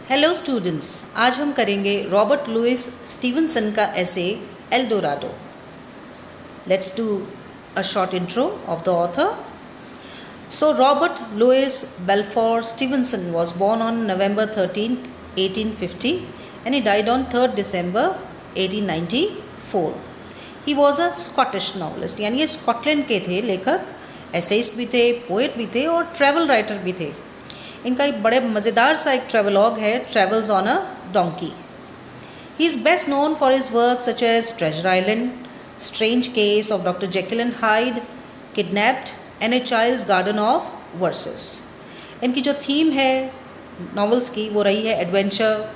Hello students, आज हम करेंगे रॉबर्ट लुइस स्टीवनसन का ऐसे L Dorado. Let's do a short intro of the author. So Robert Louis Balfour Stevenson was born on November 13th, 1850 and he died on 3rd December 1894. He was a Scottish novelist, यानी ये Scotland के थे लेखक, essayist भी थे, poet भी थे और ट्रैवल राइटर भी थे. इनका एक बड़े मज़ेदार सा एक ट्रैवलॉग है, travels on a donkey. He is best known for his work such as treasure island, strange case of doctor Jekyll and Hyde, kidnapped and a child's garden of verses. इनकी जो थीम है novels की वो रही है adventure,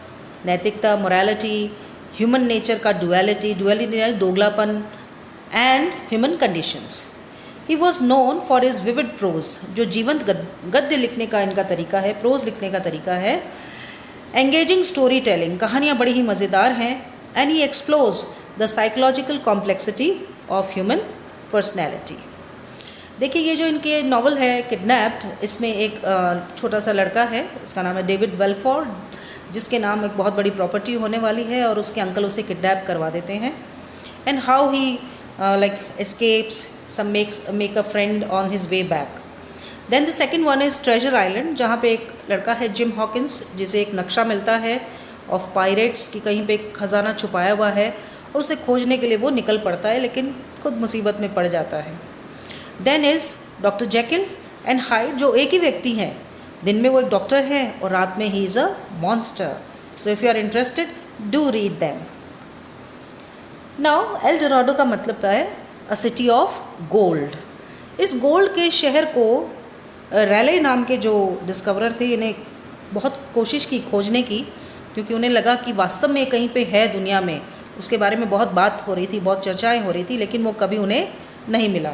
नैतिकता, morality, human nature का duality यानी दोगलापन and human conditions. He was known for his vivid prose, जो जीवंत गद्य लिखने का इनका तरीका है, प्रोज लिखने का तरीका है. एंगेजिंग स्टोरी टेलिंग, कहानियाँ बड़ी ही मज़ेदार हैं. And he explores the psychological complexity of human personality. देखिए, ये जो इनके नावल है किडनैप्ड, इसमें एक छोटा सा लड़का है, इसका नाम है डेविड बेल्फोर, जिसके नाम एक बहुत बड़ी प्रॉपर्टी होने वाली है और उसके अंकल उसे किडनैप करवा देते हैं. And how he escapes, some make a friend on his way back. Then the second one is Treasure Island, जहाँ पे एक लड़का है जिम हॉकिंस, जिसे एक नक्शा मिलता है ऑफ पायरेट्स की, कहीं पे एक खजाना छुपाया हुआ है और उसे खोजने के लिए वो निकल पड़ता है लेकिन खुद मुसीबत में पड़ जाता है. Then is doctor Jekyll and hide, जो एक ही व्यक्ति हैं. दिन में वो एक डॉक्टर है और रात में he is a monster. So if you are interested, do read them. Now El Dorado का मतलब है अ सिटी ऑफ गोल्ड. इस गोल्ड के शहर को रैले नाम के जो डिस्कवरर थे, इन्हें बहुत कोशिश की खोजने की, क्योंकि उन्हें लगा कि वास्तव में कहीं पे है दुनिया में. उसके बारे में बहुत बात हो रही थी, बहुत चर्चाएं हो रही थी, लेकिन वो कभी उन्हें नहीं मिला.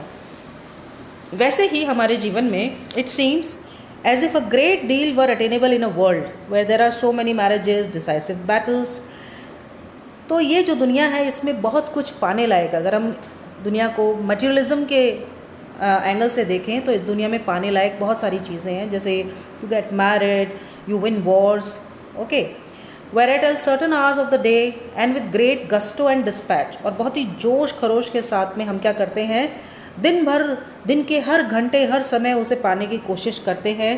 वैसे ही हमारे जीवन में it seems as if a great deal were attainable in a world where there are so many marriages, decisive battles. तो ये जो दुनिया है इसमें बहुत कुछ पाने लायक, अगर हम दुनिया को मटेरियलिज्म के एंगल से देखें तो इस दुनिया में पाने लायक बहुत सारी चीज़ें हैं, जैसे you get married, you win wars, okay, where at all certain hours of the day and with great gusto and dispatch. और बहुत ही जोश खरोश के साथ में हम क्या करते हैं, दिन भर, दिन के हर घंटे, हर समय उसे पाने की कोशिश करते हैं.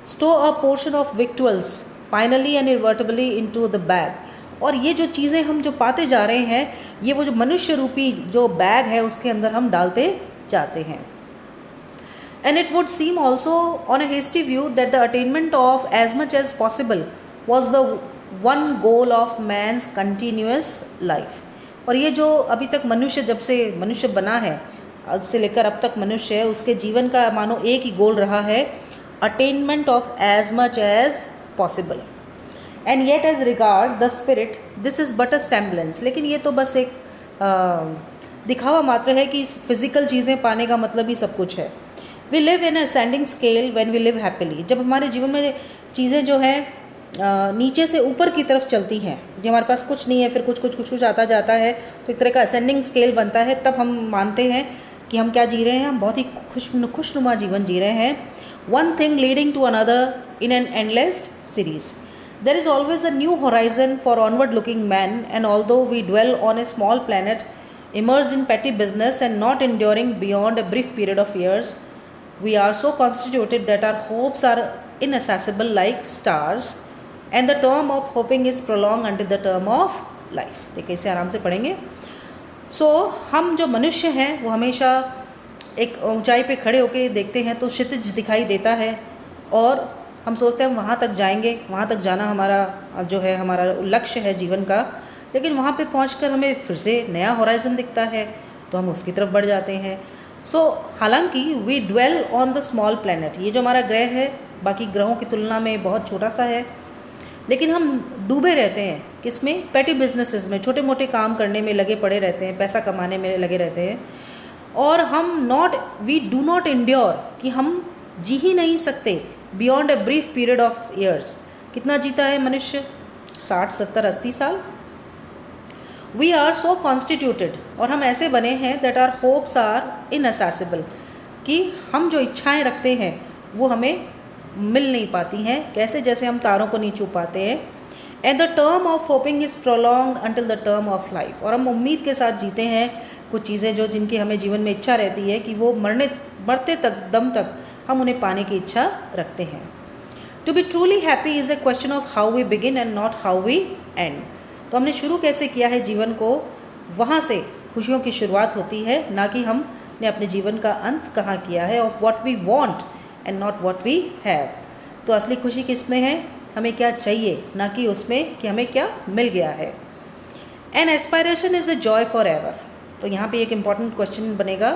Stow a portion of victuals finally and irretrievably into the bag. और ये जो चीज़ें हम जो पाते जा रहे हैं, ये वो जो मनुष्य रूपी जो बैग है उसके अंदर हम डालते जाते हैं. And it would seem also on a hasty view that the attainment of as much as possible was the one goal of man's continuous life. और ये जो अभी तक मनुष्य, जब से मनुष्य बना है, आज से लेकर अब तक मनुष्य है, उसके जीवन का मानो एक ही गोल रहा है, attainment of as much as possible. And yet as regard the spirit this is but a semblance. लेकिन ये तो बस एक दिखावा मात्र है कि फिजिकल चीज़ें पाने का मतलब ही सब कुछ है. We live in ascending scale when we live happily. जब हमारे जीवन में चीज़ें जो हैं नीचे से ऊपर की तरफ चलती हैं, जब हमारे पास कुछ नहीं है, फिर कुछ कुछ कुछ कुछ आता जाता है, तो एक तरह का असेंडिंग स्केल बनता है. तब हम मानते हैं कि हम क्या जी रहे हैं, हम बहुत ही खुशनुमा जीवन जी रहे हैं. One thing leading to another in an endless series. There is always a new horizon for onward-looking man, and although we dwell on a small planet, immersed in petty business and not enduring beyond a brief period of years, we are so constituted that our hopes are inaccessible like stars, and the term of hoping is prolonged until the term of life. देखिए, इसे आराम से पढ़ेंगे. So, हम जो मनुष्य हैं वो हमेशा एक ऊंचाई पे खड़े होकर देखते हैं तो क्षितिज दिखाई देता है और हम सोचते हैं हम वहाँ तक जाएंगे, वहाँ तक जाना हमारा जो है, हमारा लक्ष्य है जीवन का. लेकिन वहाँ पे पहुँचकर हमें फिर से नया होराइज़न दिखता है तो हम उसकी तरफ बढ़ जाते हैं. सो हालांकि we dwell on the small planet, ये जो हमारा ग्रह है बाकी ग्रहों की तुलना में बहुत छोटा सा है, लेकिन हम डूबे रहते हैं किसमें, पेटी बिजनेसेस में, छोटे मोटे काम करने में लगे पड़े रहते हैं, पैसा कमाने में लगे रहते हैं. और हम वी डू नॉट एंड्योर, कि हम जी ही नहीं सकते beyond a brief period of years. कितना जीता है मनुष्य, 60, 70, 80 साल. वी आर सो कॉन्स्टिट्यूटेड, और हम ऐसे बने हैं that are hopes are inaccessible, कि हम जो इच्छाएं रखते हैं वो हमें मिल नहीं पाती हैं, कैसे, जैसे हम तारों को नहीं छू पाते हैं। And the term of hopping is prolonged until the term of life, और हम उम्मीद के साथ जीते हैं कुछ चीज़ें जो जिनकी हमें जीवन में इच्छा रहती है कि वो मरते तक, दम तक हम उन्हें पाने की इच्छा रखते हैं। To be truly happy is a question of how we begin and not how we end. तो हमने शुरू कैसे किया है जीवन को, वहाँ से खुशियों की शुरुआत होती है, ना कि हमने अपने जीवन का अंत कहाँ किया है। Of what we want and not what we have. तो असली खुशी किस में है, हमें क्या चाहिए, ना कि उसमें कि हमें क्या मिल गया है। An aspiration is a joy forever एवर। तो यहाँ पे एक इम्पॉर्टेंट क्वेश्चन बनेगा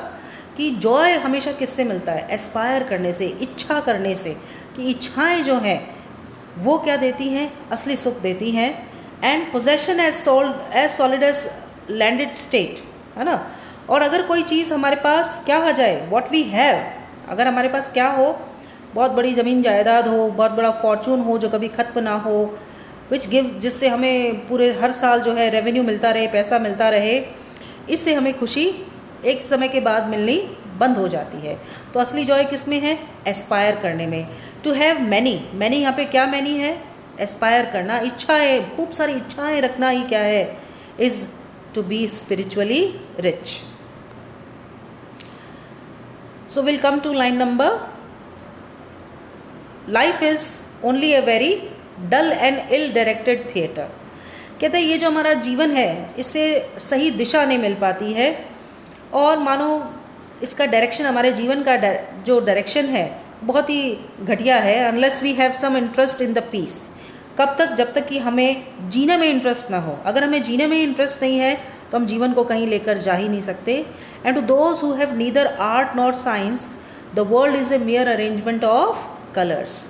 कि जॉय हमेशा किससे मिलता है, एस्पायर करने से, इच्छा करने से, कि इच्छाएं जो हैं वो क्या देती हैं, असली सुख देती हैं। And possession as solid as landed estate, है ना। और अगर कोई चीज़ हमारे पास क्या आ जाए, व्हाट वी हैव, अगर हमारे पास क्या हो, बहुत बड़ी ज़मीन जायदाद हो, बहुत बड़ा फॉर्चून हो जो कभी खत्म ना हो, विच गिव, जिससे हमें पूरे हर साल जो है रेवेन्यू मिलता रहे, पैसा मिलता रहे, इससे हमें खुशी एक समय के बाद मिलनी बंद हो जाती है। तो असली जॉय किस में है, एस्पायर करने में। टू हैव मैनी, मैनी यहाँ पे क्या मैनी है, एस्पायर करना, इच्छाएं, खूब सारी इच्छाएं रखना ही क्या है, is to be spiritually rich. So will come to line number, life is only a very dull and ill directed theatre. कहते हैं ये जो हमारा जीवन है इससे सही दिशा नहीं मिल पाती है, और मानो इसका डायरेक्शन, हमारे जीवन का जो डायरेक्शन है बहुत ही घटिया है। Unless we have some interest in the piece. कब तक, जब तक कि हमें जीने में इंटरेस्ट ना हो। अगर हमें जीने में इंटरेस्ट नहीं है तो हम जीवन को कहीं लेकर जा ही नहीं सकते। And to those who have neither art nor science, the world is a mere arrangement of colours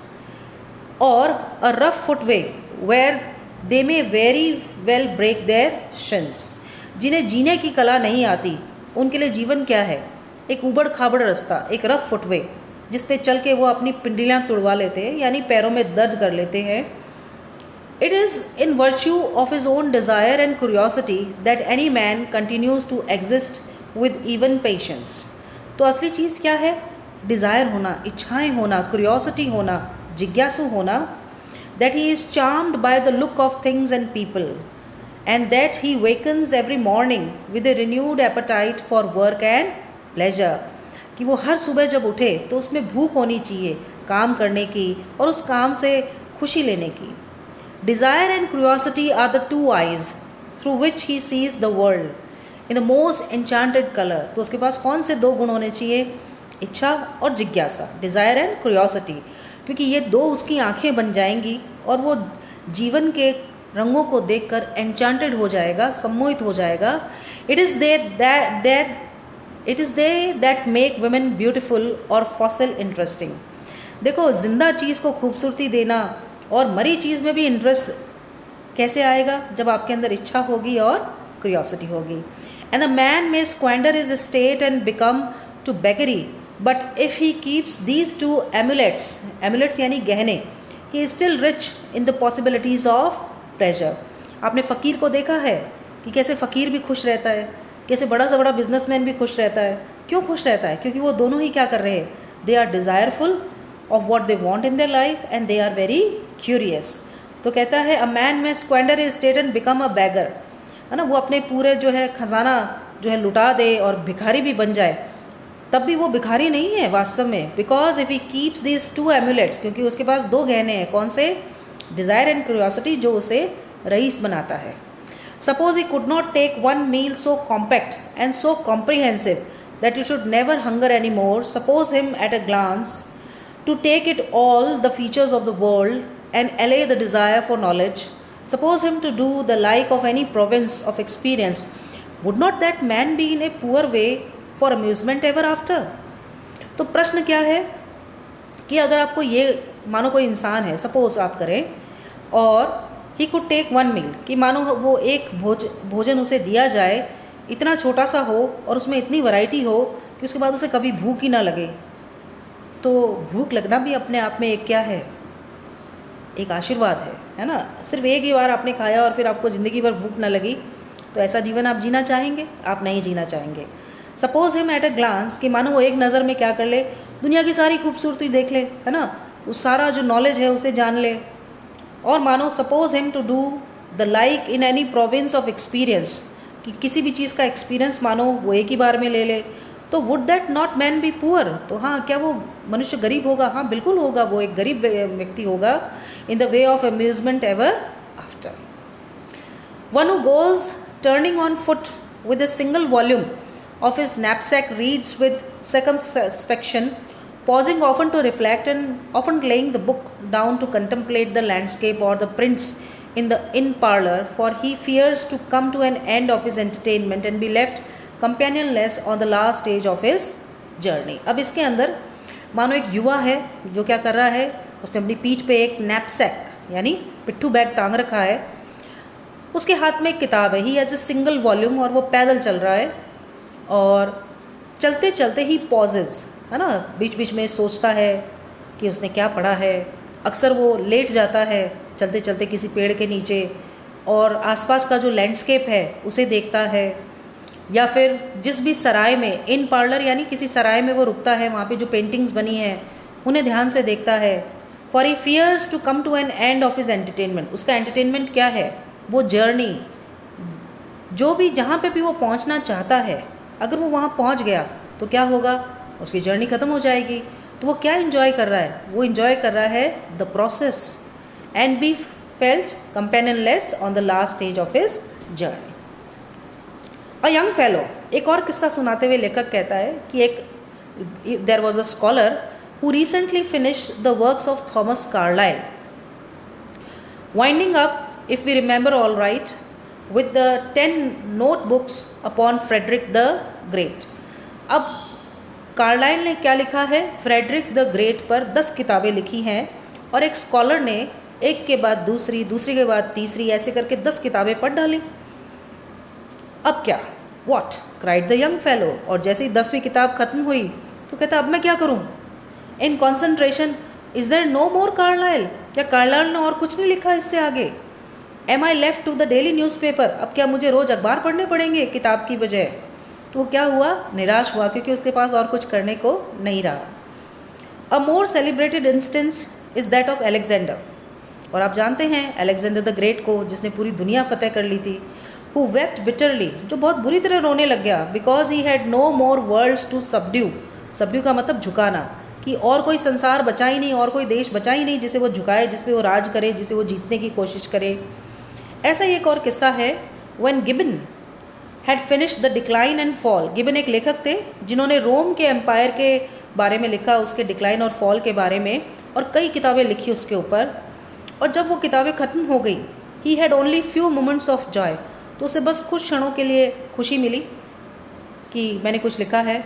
और a rough footway where they may very well break their shins. जिन्हें जीने की कला नहीं आती उनके लिए जीवन क्या है, एक ऊबड़ खाबड़ रास्ता, एक रफ फुटवे जिस पे चल के वो अपनी पिंडलियाँ तुड़वा लेते हैं, यानी पैरों में दर्द कर लेते हैं। It is in virtue of his own desire and curiosity that any man continues to exist with even patience. तो असली चीज़ क्या है, डिज़ायर होना, इच्छाएं होना, क्यूरियोसिटी होना, जिज्ञासु होना। That he is charmed by the look of things and people and that he wakens every morning with a renewed appetite for work and pleasure। कि वो हर सुबह जब उठे तो उसमें भूख होनी चाहिए काम करने की और उस काम से खुशी लेने की। Desire and curiosity are the two eyes through which he sees the world in the most enchanted color। तो उसके पास कौन से दो गुण होने चाहिए, इच्छा और जिज्ञासा, डिज़ायर एंड क्यूरियोसिटी, क्योंकि ये दो उसकी आंखें बन जाएंगी और वो जीवन के रंगों को देखकर एन्चांटेड हो जाएगा, सम्मोहित हो जाएगा। It is they that make women beautiful और फॉसिल इंटरेस्टिंग। देखो, जिंदा चीज़ को खूबसूरती देना और मरी चीज़ में भी इंटरेस्ट कैसे आएगा, जब आपके अंदर इच्छा होगी और क्यूरियोसिटी होगी। And the man may squander his state and become to beggary, but if he keeps these two amulets, amulets यानी गहने, he is still rich in the possibilities of pleasure. आपने फ़कीर को देखा है कि कैसे फ़कीर भी खुश रहता है, कैसे बड़ा से बड़ा बिजनेसमैन भी खुश रहता है। क्यों खुश रहता है, क्योंकि वो दोनों ही क्या कर रहे हैं, they are desireful of what they want in their life and they are very curious. तो कहता है a man may squander his state and become a beggar, है ना। वो अपने पूरे जो है खजाना जो है लुटा दे और भिखारी भी बन जाए, तब भी वो भिखारी नहीं है वास्तव में। Because if he keeps these two amulets, क्योंकि उसके पास दो गहने हैं, कौन से, डिज़ायर एंड क्यूरियोसिटी, जो उसे रईस बनाता है। Suppose he could not take one meal so compact and so comprehensive that you should never hunger any more. Suppose him at a glance to take it all the features of the world and allay the desire for knowledge. Suppose him to do the like of any province of experience. Would not that man be in a poor way for amusement ever after? तो प्रश्न क्या है कि अगर आपको ये मानो कोई इंसान है, सपोज आप करें, और he could take one meal, कि मानो वो एक भोजन उसे दिया जाए, इतना छोटा सा हो और उसमें इतनी वैरायटी हो कि उसके बाद उसे कभी भूख ही ना लगे। तो भूख लगना भी अपने आप में एक क्या है, एक आशीर्वाद है ना। सिर्फ एक ही बार आपने खाया और फिर आपको ज़िंदगी भर भूख ना लगी, तो ऐसा जीवन आप जीना चाहेंगे, आप नहीं जीना चाहेंगे। Suppose him at a glance, कि मानो वो एक नज़र में क्या कर ले, दुनिया की सारी खूबसूरती देख ले, है ना। उस सारा जो नॉलेज है उसे जान ले। और मानो suppose him to do the like in any province of experience, कि किसी भी चीज़ का एक्सपीरियंस मानो वो एक ही बार में ले ले, तो would that not man be poor, तो हाँ क्या वो मनुष्य गरीब होगा? हाँ बिल्कुल होगा, वो एक गरीब व्यक्ति होगा। In the way of amusement ever after. One who goes turning on foot with a single volume of his knapsack reads with circumspection, pausing often to reflect and often laying the book down to contemplate the landscape or the prints in the inn parlour, for he fears to come to an end of his entertainment and be left companionless on the last stage of his journey। अब इसके अंदर मानो एक युवा है जो क्या कर रहा है, उसने अपनी पीठ पे एक नैपसैक यानी पिट्ठू बैग टांग रखा है, उसके हाथ में एक किताब है, he has a single volume, और वो पैदल चल रहा है। और चलते चलते ही पॉजेज, है ना, बीच बीच में सोचता है कि उसने क्या पढ़ा है। अक्सर वो लेट जाता है चलते चलते किसी पेड़ के नीचे और आसपास का जो लैंडस्केप है उसे देखता है, या फिर जिस भी सराय में, इन पार्लर यानी किसी सराय में वो रुकता है, वहाँ पे जो पेंटिंग्स बनी हैं उन्हें ध्यान से देखता है। For he fears to come to an end of his entertainment, उसका एंटरटेनमेंट क्या है? वो जर्नी, जो भी जहाँ पे भी वो पहुँचना चाहता है, अगर वो वहाँ पहुँच गया तो क्या होगा? उसकी जर्नी ख़त्म हो जाएगी। तो वो क्या इन्जॉय कर रहा है? वो इन्जॉय कर रहा है the process and be felt companionless on the last stage of his journey. A young fellow, एक और किस्सा सुनाते हुए लेखक कहता है कि there was a scholar who recently finished the works of Thomas Carlyle, winding up, if we remember all right, with the 10 notebooks upon Frederick the Great। अब कार्लाइल ने क्या लिखा है? फ्रेडरिक द ग्रेट पर 10 किताबें लिखी हैं, और एक स्कॉलर ने एक के बाद दूसरी, दूसरी के बाद तीसरी, ऐसे करके 10 किताबें पढ़ डाली। अब क्या? What cried the young fellow, और जैसे ही 10वीं किताब खत्म हुई तो कहता अब मैं क्या करूं? In concentration, is there no more Carlyle, क्या कार्लाइल ने और कुछ नहीं लिखा इससे आगे? Am I left to the daily newspaper, अब क्या मुझे रोज़ अखबार पढ़ने पड़ेंगे किताब की बजाय? तो वो क्या हुआ? निराश हुआ, क्योंकि उसके पास और कुछ करने को नहीं रहा। A more celebrated instance is that of Alexander, और आप जानते हैं अलेक्जेंडर द ग्रेट को, जिसने पूरी दुनिया फतेह कर ली थी, हु वेप्ट बिटरली, जो बहुत बुरी तरह रोने लग गया, because he had no more worlds to subdue, subdue का मतलब झुकाना, कि और कोई संसार बचा ही नहीं, और कोई देश बचा ही नहीं जिसे वो झुकाए, जिस पे वो राज करे, जिसे वो जीतने की कोशिश करे। ऐसा ही एक और किस्सा है, when gibbon had finished the decline and fall. Gibbon एक लेखक थे जिन्होंने रोम के एम्पायर के बारे में लिखा, उसके डिक्लाइन और फॉल के बारे में, और कई किताबें लिखी उसके ऊपर। और जब वो किताबें ख़त्म हो गई, he had only few moments of Joy, तो उसे बस कुछ क्षणों के लिए खुशी मिली कि मैंने कुछ लिखा है।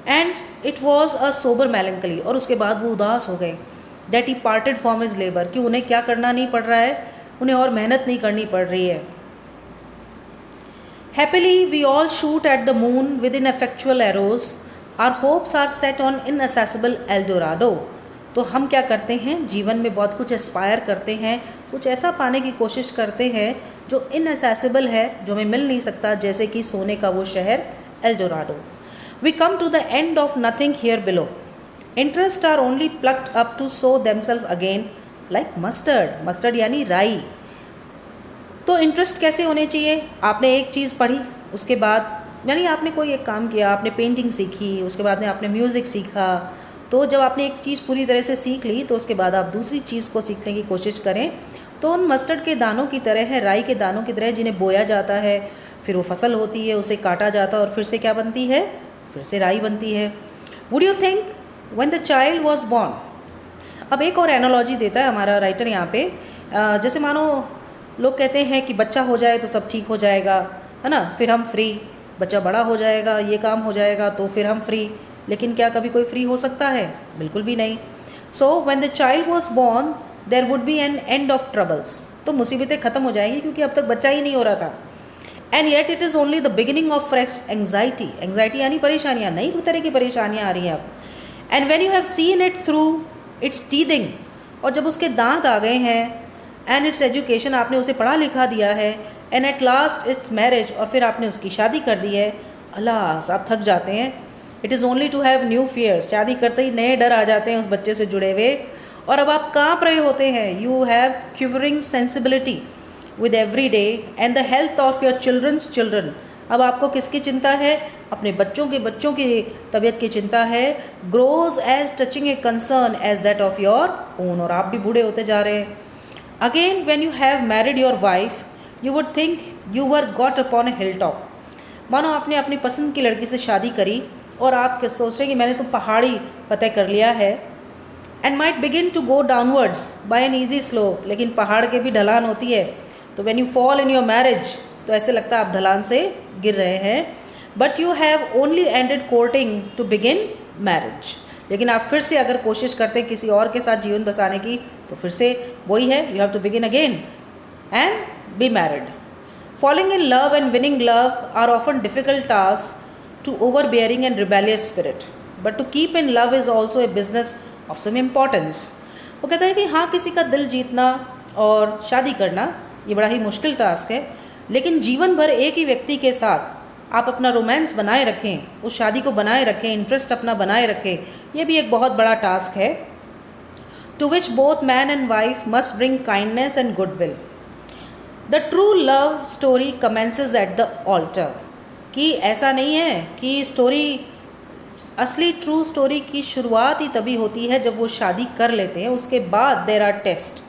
And it was a sober melancholy, और उसके बाद वो उदास हो गए। That he parted from his labour, कि उन्हें क्या करना नहीं पड़ रहा है, उन्हें और मेहनत नहीं करनी पड़ रही है। Happily we all shoot at the moon with ineffectual arrows, our hopes are set on inaccessible El Dorado. तो हम क्या करते हैं? जीवन में बहुत कुछ एस्पायर करते हैं, कुछ ऐसा पाने की कोशिश करते हैं जो इनअसेसिबल है, जो हमें मिल नहीं सकता, जैसे कि सोने का वो शहर El Dorado. We come to the end of nothing here below, interest are only plucked up to sow themselves again like mustard, mustard यानी राई। तो इंटरेस्ट कैसे होने चाहिए? आपने एक चीज़ पढ़ी, उसके बाद यानी आपने कोई एक काम किया, आपने पेंटिंग सीखी, उसके बाद में आपने म्यूज़िक सीखा, तो जब आपने एक चीज़ पूरी तरह से सीख ली तो उसके बाद आप दूसरी चीज़ को सीखने की कोशिश करें। तो उन मस्टर्ड के दानों की तरह है, राई के दानों की तरह, जिन्हें बोया जाता है, फिर वो फसल होती है, उसे काटा जाता है, और फिर से क्या बनती है? फिर से राई बनती है। Would you think when the child was born, अब एक और एनालॉजी देता है हमारा राइटर यहाँ पे, जैसे मानो लोग कहते हैं कि बच्चा हो जाए तो सब ठीक हो जाएगा, है ना, फिर हम फ्री, बच्चा बड़ा हो जाएगा, ये काम हो जाएगा तो फिर हम फ्री। लेकिन क्या कभी कोई फ्री हो सकता है? बिल्कुल भी नहीं। So when the child was born there would be an end of troubles, तो मुसीबतें ख़त्म हो जाएंगी, क्योंकि अब तक बच्चा ही नहीं हो रहा था। And yet it is only the beginning of fresh anxiety, anxiety यानी परेशानियाँ, नई तरह की परेशानियाँ आ रही हैं अब। And when you have seen it through it's teething, और जब उसके दांत आ गए हैं, एंड इट्स एजुकेशन, आपने उसे पढ़ा लिखा दिया है, and at last it's marriage, और फिर आपने उसकी शादी कर दी है, अलास आप थक जाते हैं। It is only to have new fears, शादी करते ही नए डर आ जाते हैं उस बच्चे से जुड़े हुए, और अब आप काँप रहे होते हैं, you have quivering sensibility with every day and the health of your children's children. अब आपको किसकी चिंता है? अपने बच्चों की तबीयत की चिंता है। Grows as touching a concern as that of your own, और आप भी बूढ़े होते जा रहे हैं। Again when you have married your wife you would think you were got upon a hill top. मानो आपने अपनी पसंद की लड़की से शादी करी और आप सोच रहे हैं कि मैंने तो पहाड़ी फतेह कर लिया है, and might begin to go downwards by an easy slope. लेकिन पहाड़ के भी ढलान होती है, तो when you fall in your marriage तो ऐसे लगता है आप ढलान से गिर रहे हैं। But you have only ended courting to begin marriage. लेकिन आप फिर से अगर कोशिश करते हैं किसी और के साथ जीवन बसाने की, तो फिर से वही है, you have to begin again and be married. Falling in love and winning love are often difficult tasks to overbearing and rebellious spirit, but to keep in love is also a business of some importance. वो कहता है कि हाँ, किसी का दिल जीतना और शादी करना ये बड़ा ही मुश्किल टास्क है, लेकिन जीवन भर एक ही व्यक्ति के साथ आप अपना रोमांस बनाए रखें, उस शादी को बनाए रखें, इंटरेस्ट अपना बनाए रखें, ये भी एक बहुत बड़ा टास्क है। To which both man and wife must bring kindness and goodwill. The true love story commences at the altar. कि ऐसा नहीं है कि असली ट्रू स्टोरी की शुरुआत ही तभी होती है जब वो शादी कर लेते हैं। उसके बाद there are test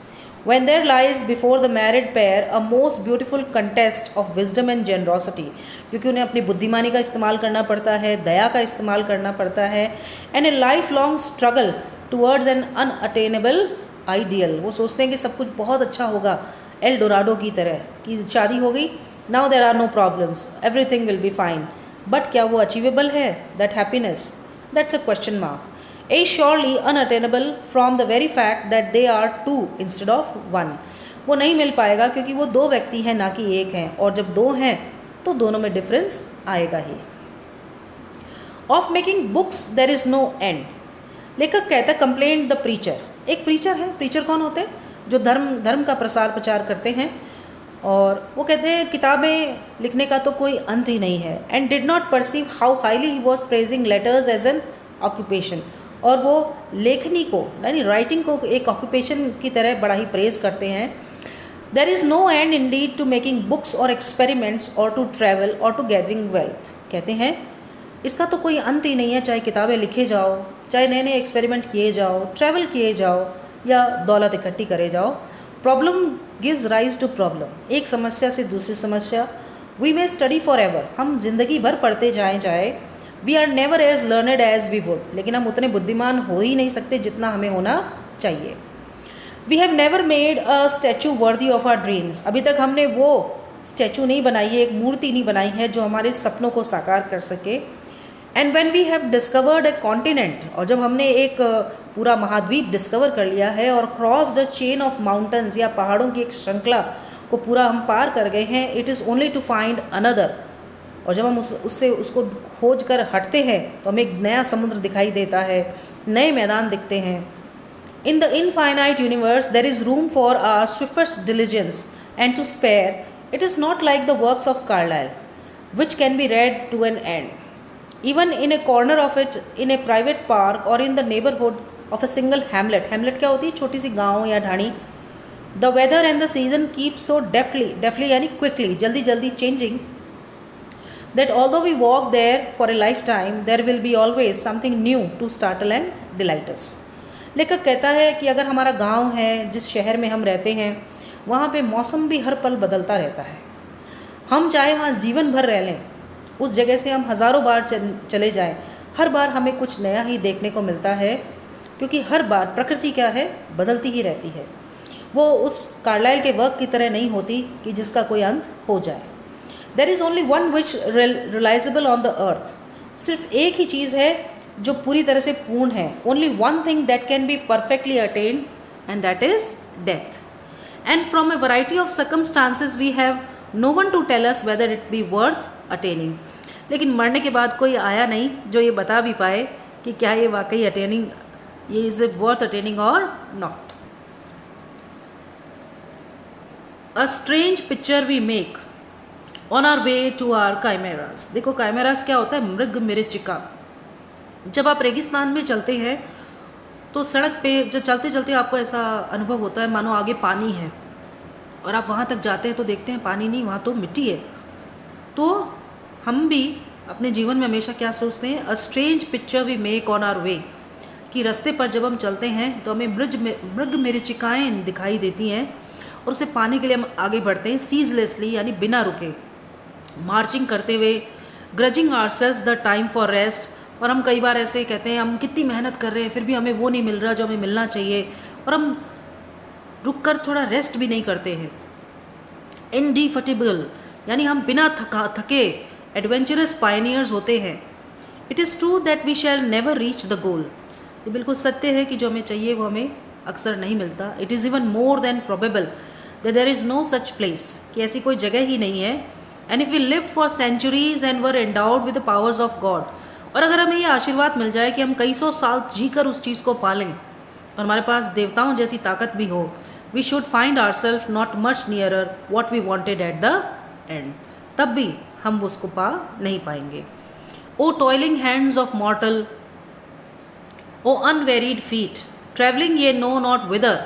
when there lies before the married pair a most beautiful contest of wisdom and generosity, क्योंकि उन्हें अपनी बुद्धिमानी का इस्तेमाल करना पड़ता है, दया का इस्तेमाल करना पड़ता है, and A life long struggle towards an unattainable ideal. वो सोचते हैं कि सब कुछ बहुत अच्छा होगा, एल डोराडो की तरह कि शादी हो गई, now there are no problems, everything will be fine. But क्या वो अचीवेबल है that happiness? That's a question mark. Is surely unattainable from the very fact that they are two instead of one. वो नहीं मिल पाएगा क्योंकि वो दो व्यक्ति हैं ना कि एक हैं, और जब दो हैं तो दोनों में डिफरेंस आएगा ही। Of making books there is no end. लेखक कहता है कंप्लेंट द प्रीचर। एक प्रीचर है, प्रीचर कौन होते हैं? जो धर्म का प्रसार प्रचार करते हैं, और वो कहते हैं किताबें लिखने का तो कोई अंत ही नहीं है। And did not perceive how highly he was praising letters as an occupation. और वो लेखनी को यानी राइटिंग को एक ऑक्यूपेशन की तरह बड़ा ही प्रेज करते हैं। There is no end indeed to making books or experiments or to travel or to gathering wealth. कहते हैं इसका तो कोई अंत ही नहीं है, चाहे किताबें लिखे जाओ, चाहे नए नए एक्सपेरिमेंट किए जाओ, ट्रैवल किए जाओ या दौलत इकट्ठी करे जाओ। Problem gives rise to problem. एक समस्या से दूसरी समस्या। We may study for ever. हम जिंदगी भर पढ़ते जाएं। We are never as learned as we would. लेकिन हम उतने बुद्धिमान हो ही नहीं सकते जितना हमें होना चाहिए। We have never made a statue worthy of our dreams. अभी तक हमने वो स्टैचू नहीं बनाई है, एक मूर्ति नहीं बनाई है जो हमारे सपनों को साकार कर सके। And when we have discovered a continent, और जब हमने एक पूरा महाद्वीप डिस्कवर कर लिया है और cross the chain of mountains या पहाड़ों की एक श्रृंखला को पूरा हम पार कर गए हैं, it is only to find another. और जब हम उसको खोज कर हटते हैं तो हमें एक नया समुद्र दिखाई देता है, नए मैदान दिखते हैं। In the infinite universe there is room for our swiftest diligence and to spare. It is not like the works of Carlyle which can be read to an end, even in a corner of it, in a private park or in the neighborhood of a single hamlet. Hamlet क्या होती है? छोटी सी गांव या ढाणी। The weather and the season keep so deftly यानी quickly, जल्दी जल्दी changing, that although we walk there for a lifetime, there will be always something new to startle and delight us. लेखक कहता है कि अगर हमारा गांव है, जिस शहर में हम रहते हैं, वहाँ पे मौसम भी हर पल बदलता रहता है। हम चाहे वहाँ जीवन भर रह लें, उस जगह से हम हज़ारों बार चले जाएं, हर बार हमें कुछ नया ही देखने को मिलता है, क्योंकि हर बार प्रकृति क्या है, बदलती ही रहती है। वो उस कार्लाइल के वर्क की तरह नहीं होती कि जिसका कोई अंत हो जाए। There is only one which realisable on the earth. सिर्फ एक ही चीज़ है जो पूरी तरह से पूर्ण है। Only one thing that can be perfectly attained, and that is death. And from a variety of circumstances we have no one to tell us whether it be worth attaining. लेकिन मरने के बाद कोई आया नहीं जो ये बता भी पाए कि क्या ये वाकई अटेनिंग, ये is it worth attaining or not. A strange picture we make on our way to our chimeras. देखो काइमेरास क्या होता है? मृग मरीचिका। जब आप रेगिस्तान में चलते हैं तो सड़क पे जब चलते चलते आपको ऐसा अनुभव होता है मानो आगे पानी है, और आप वहाँ तक जाते हैं तो देखते हैं पानी नहीं, वहाँ तो मिट्टी है। तो हम भी अपने जीवन में हमेशा क्या सोचते हैं, a strange picture we make on our way, कि रास्ते पर जब हम चलते हैं तो हमें मृग मरीचिकाएँ दिखाई देती हैं, और उसे पाने के लिए हम आगे बढ़ते हैं सीजलेसली, यानी बिना रुके, मार्चिंग करते हुए, ग्रजिंग ourselves the time for rest. और हम कई बार ऐसे कहते हैं हम कितनी मेहनत कर रहे हैं फिर भी हमें वो नहीं मिल रहा जो हमें मिलना चाहिए, और हम रुक कर थोड़ा रेस्ट भी नहीं करते हैं। इंडिफेटिबल, यानी हम बिना थके एडवेंचरस पायनियर्स होते हैं। It is true that we shall never reach the goal, ये बिल्कुल सत्य है कि जो हमें चाहिए वो हमें अक्सर नहीं मिलता। It is even more than probable that there is no such place, कि ऐसी कोई जगह ही नहीं है। And if we live for centuries and were endowed with the powers of God, और अगर हमें ये आशीर्वाद मिल जाए कि हम कई सौ साल जीकर उस चीज़ को पालें और हमारे पास देवताओं जैसी ताकत भी हो, we should find ourselves not much nearer what we wanted at the end, तब भी हम उसको पा नहीं पाएंगे। O toiling hands of mortal, O unwearied feet, travelling ye know not whither,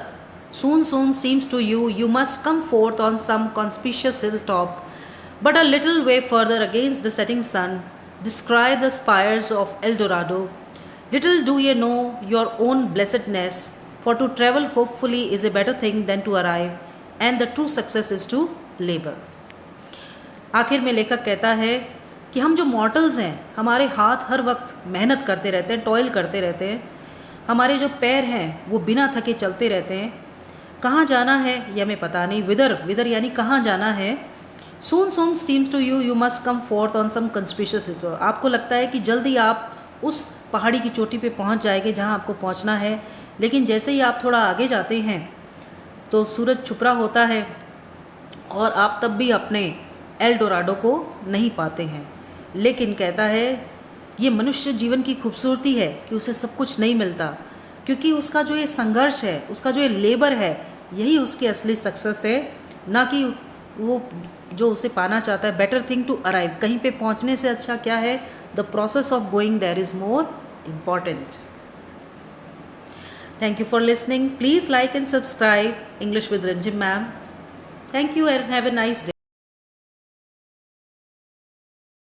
soon seems to you, you must come forth on some conspicuous hilltop, but a little way further against the setting sun, descry the spires of El Dorado. Little do ye know your own blessedness, for to travel hopefully is a better thing than to arrive, and the true success is to labor. आखिर में लेखक कहता है कि हम जो mortals हैं, हमारे हाथ हर वक्त मेहनत करते रहते हैं, टॉयल करते रहते हैं, हमारे जो पैर हैं वो बिना थके चलते रहते हैं। कहाँ जाना है ये हमें पता नहीं, विदर यानी कहाँ जाना है। Soon seems to you, you must come forth on some conspicuous, आपको लगता है कि जल्दी आप उस पहाड़ी की चोटी पे पहुंच जाएंगे जहां आपको पहुंचना है, लेकिन जैसे ही आप थोड़ा आगे जाते हैं तो सूरज छुप रहा होता है और आप तब भी अपने एल डोराडो को नहीं पाते हैं। लेकिन कहता है ये मनुष्य जीवन की खूबसूरती है कि उसे सब कुछ नहीं मिलता, क्योंकि उसका जो ये संघर्ष है, उसका जो ये लेबर है, यही उसकी असली सक्सेस है, ना कि वो जो उसे पाना चाहता है। बेटर थिंग टू अराइव, कहीं पे पहुंचने से अच्छा क्या है, the process of going there is more important. Thank you for listening. Please like and subscribe English with Rimjhim ma'am. Thank you and have a nice day.